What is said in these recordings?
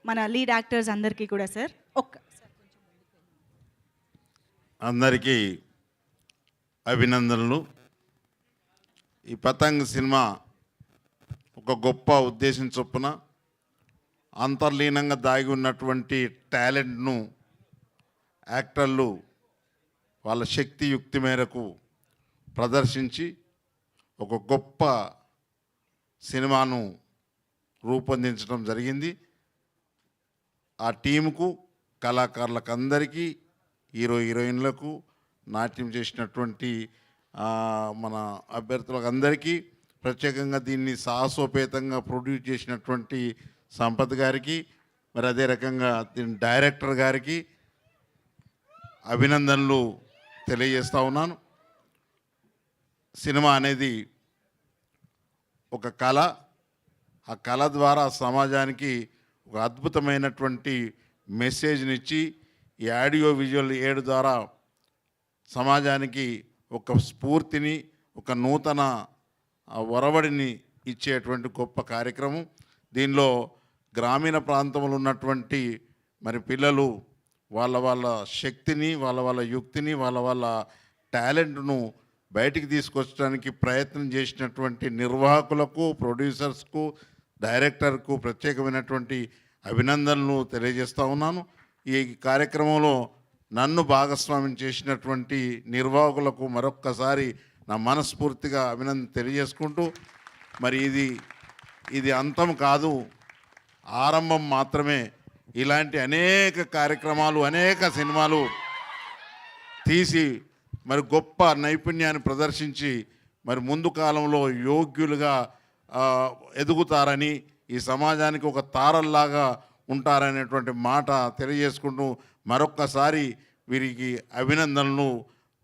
మన lead actors అందరికీ కూడా సార్ అందరికీ అభినందనలు. ఈ పతంగ్ సినిమా ఒక గొప్ప ఉద్దేశం చొప్పున అంతర్లీనంగా దాగి ఉన్నటువంటి టాలెంట్ను యాక్టర్లు వాళ్ళ శక్తి యుక్తి మేరకు ప్రదర్శించి ఒక గొప్ప సినిమాను రూపొందించడం జరిగింది. ఆ టీముకు, కళాకారులకు అందరికీ, హీరోయిన్లకు, నాట్యం చేసినటువంటి మన అభ్యర్థులకు అందరికీ, ప్రత్యేకంగా దీన్ని సాహసోపేతంగా ప్రొడ్యూస్ చేసినటువంటి సంపత్ గారికి, మరి అదే రకంగా దీని డైరెక్టర్ గారికి అభినందనలు తెలియజేస్తూ ఉన్నాను. సినిమా అనేది ఒక కళ. ఆ కళ ద్వారా సమాజానికి ఒక అద్భుతమైనటువంటి మెసేజ్నిచ్చి ఈ ఆడియో విజువల్ ఏడు ద్వారా సమాజానికి ఒక స్ఫూర్తిని, ఒక నూతన ఒరవడిని ఇచ్చేటువంటి గొప్ప కార్యక్రమం. దీనిలో గ్రామీణ ప్రాంతంలో ఉన్నటువంటి మరి పిల్లలు వాళ్ళ శక్తిని, వాళ్ళ యుక్తిని, వాళ్ళ టాలెంట్ను బయటికి తీసుకొచ్చడానికి ప్రయత్నం చేసినటువంటి నిర్వాహకులకు, ప్రొడ్యూసర్స్కు, డైరెక్టర్కు ప్రత్యేకమైనటువంటి అభినందనలు తెలియజేస్తూ ఉన్నాను. ఈ కార్యక్రమంలో నన్ను భాగస్వామ్యం చేసినటువంటి నిర్వాహకులకు మరొక్కసారి నా మనస్ఫూర్తిగా అభినందన తెలియజేసుకుంటూ, మరి ఇది అంతం కాదు, ఆరంభం మాత్రమే. ఇలాంటి అనేక కార్యక్రమాలు, అనేక సినిమాలు తీసి మరి గొప్ప నైపుణ్యాన్ని ప్రదర్శించి మరి ముందు కాలంలో యోగ్యులుగా ఎదుగుతారని, ఈ సమాజానికి ఒక తారల్లాగా ఉంటారనేటువంటి మాట తెలియజేసుకుంటూ మరొక్కసారి వీరికి అభినందనలు,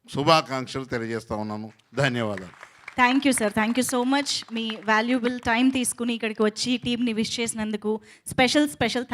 శుభాకాంక్షలు తెలియజేస్తూ ఉన్నాను. ధన్యవాదాలు. Thank you sir, thank you so much. Me valuable time తీసుకుని ఇక్కడికి వచ్చి టీంని విష్ చేసినందుకు స్పెషల్